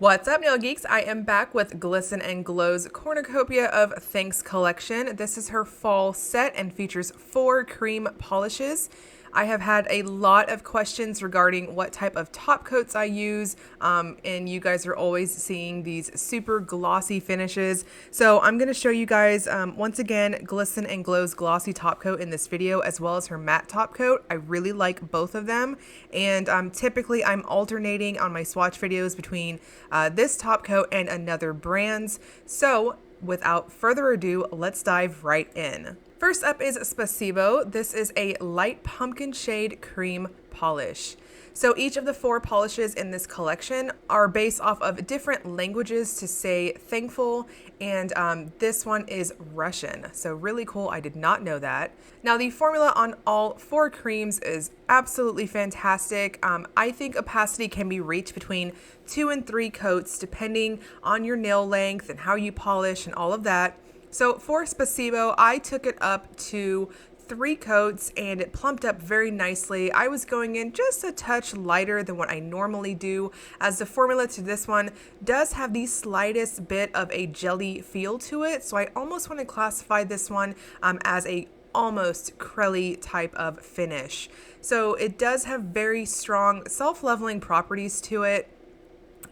What's up, Nail Geeks? I am back with Glisten and Glow's Cornucopia of Thanks collection. This is her fall set and features 4 cream polishes. I have had a lot of questions regarding what type of top coats I use, and you guys are always seeing these super glossy finishes. So I'm going to show you guys, once again, Glisten and Glow's glossy top coat in this video, as well as her matte top coat. I really like both of them, and typically I'm alternating on my swatch videos between this top coat and another brand's. So without further ado, let's dive right in. First up is Spacebo. This is a light pumpkin shade cream polish. So each of the 4 polishes in this collection are based off of different languages to say thankful, and this one is Russian. So really cool. I did not know that. Now the formula on all 4 creams is absolutely fantastic. I think opacity can be reached between 2 and 3 coats depending on your nail length and how you polish and all of that. So for Spacebo, I took it up to 3 coats and it plumped up very nicely. I was going in just a touch lighter than what I normally do, as the formula to this one does have the slightest bit of a jelly feel to it. So I almost want to classify this one as a almost crelly type of finish. So it does have very strong self-leveling properties to it.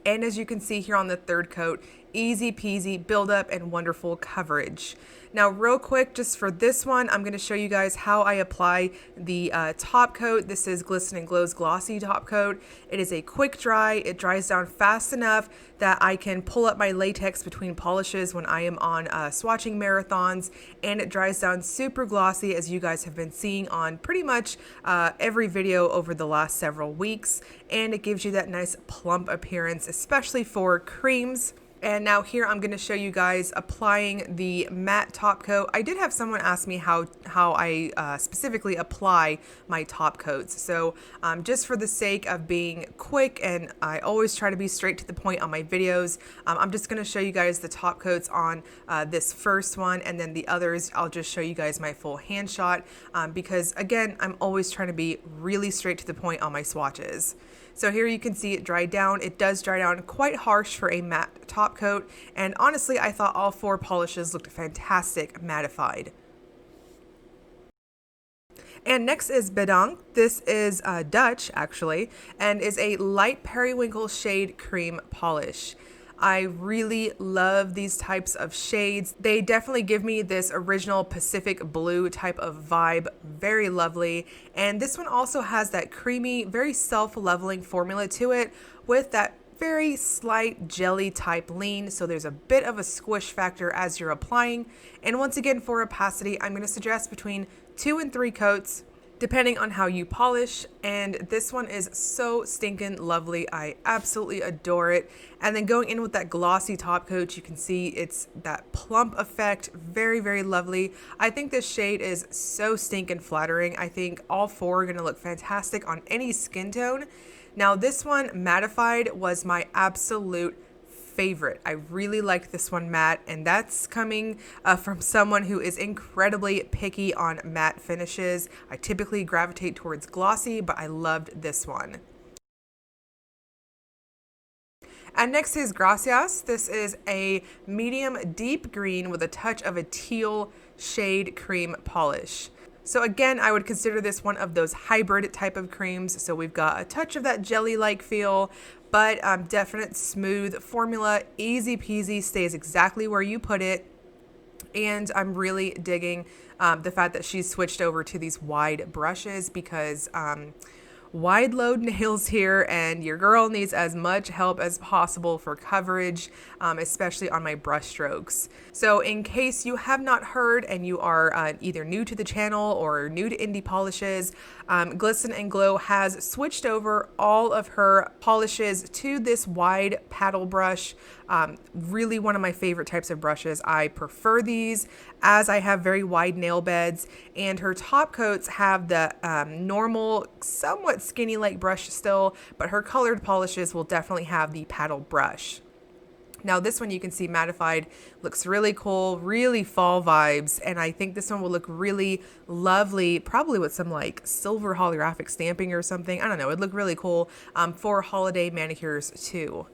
And as you can see here on the 3rd coat, easy peasy buildup and wonderful coverage. Now real quick, just for this one, I'm going to show you guys how I apply the top coat. This is Glisten and Glow's glossy top coat. It is a quick dry. It dries down fast enough that I can pull up my latex between polishes when I am on swatching marathons, and it dries down super glossy, as you guys have been seeing on pretty much every video over the last several weeks, and it gives you that nice plump appearance, especially for creams. And now here I'm going to show you guys applying the matte top coat. I did have someone ask me how I specifically apply my top coats. So just for the sake of being quick, and I always try to be straight to the point on my videos, I'm just going to show you guys the top coats on this first one, and then the others I'll just show you guys my full hand shot, because again, I'm always trying to be really straight to the point on my swatches. So here you can see it dried down. It does dry down quite harsh for a matte top coat, and honestly I thought all 4 polishes looked fantastic mattified. And next is Bedang. This is Dutch actually, and is a light periwinkle shade cream polish. I really love these types of shades. They definitely give me this original Pacific blue type of vibe. Very lovely. And this one also has that creamy, very self-leveling formula to it, with that very slight jelly type lean. So there's a bit of a squish factor as you're applying. And once again, for opacity, I'm going to suggest between 2 and 3 coats, depending on how you polish. And this one is so stinking lovely. I absolutely adore it. And then going in with that glossy top coat, you can see it's that plump effect. Very, very lovely. I think this shade is so stinking flattering. I think all 4 are going to look fantastic on any skin tone. Now this one mattified was my absolute favorite. I really like this one matte, and that's coming from someone who is incredibly picky on matte finishes. I typically gravitate towards glossy, but I loved this one. And next is Gracias. This is a medium deep green with a touch of a teal shade cream polish. So again, I would consider this one of those hybrid type of creams. So we've got a touch of that jelly-like feel, but definite smooth formula, easy peasy, stays exactly where you put it. And I'm really digging the fact that she's switched over to these wide brushes, because wide load nails here, and your girl needs as much help as possible for coverage, especially on my brush strokes. So in case you have not heard and you are either new to the channel or new to indie polishes, Glisten and Glow has switched over all of her polishes to this wide paddle brush. Really one of my favorite types of brushes. I prefer these as I have very wide nail beds, and her top coats have the normal, somewhat skinny like brush still, but her colored polishes will definitely have the paddle brush. Now this one you can see mattified, looks really cool, really fall vibes, and I think this one will look really lovely, probably with some like silver holographic stamping or something. I don't know, it'd look really cool for holiday manicures too.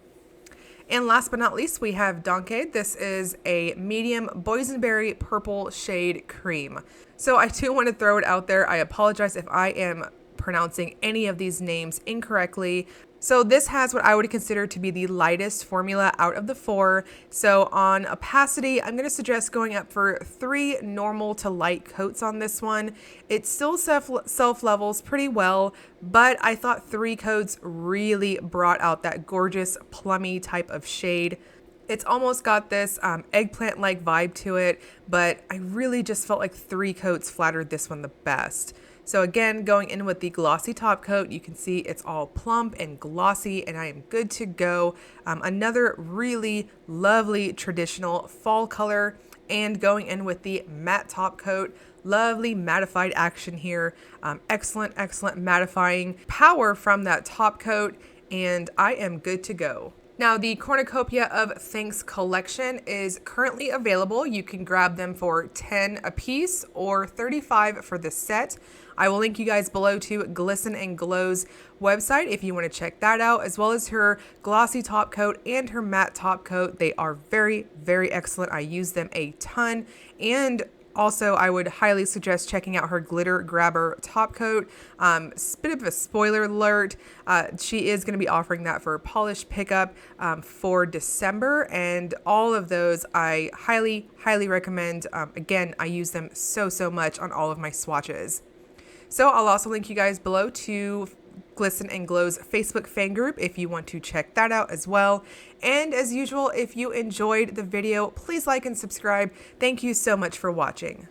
And last but not least, we have Donkey. This is a medium boysenberry purple shade cream. So I do want to throw it out there. I apologize if I am pronouncing any of these names incorrectly. So this has what I would consider to be the lightest formula out of the 4. So on opacity, I'm going to suggest going up for 3 normal to light coats on this one. It still self levels pretty well, but I thought 3 coats really brought out that gorgeous plummy type of shade. It's almost got this eggplant-like vibe to it, but I really just felt like 3 coats flattered this one the best. So again, going in with the glossy top coat, you can see it's all plump and glossy, and I am good to go. Another really lovely traditional fall color, and going in with the matte top coat, lovely mattified action here. Excellent mattifying power from that top coat, and I am good to go. Now, the Cornucopia of Thanks collection is currently available. You can grab them for 10 a piece or 35 for the set. I will link you guys below to Glisten and Glow's website if you want to check that out, as well as her glossy top coat and her matte top coat. They are very, very excellent. I use them a ton. And also, I would highly suggest checking out her glitter grabber top coat. Bit of a spoiler alert, she is going to be offering that for polish pickup for December, and all of those I highly recommend. Again, I use them so much on all of my swatches. So I'll also link you guys below to Glisten and Glow's Facebook fan group if you want to check that out as well. And as usual, if you enjoyed the video, please like and subscribe. Thank you so much for watching.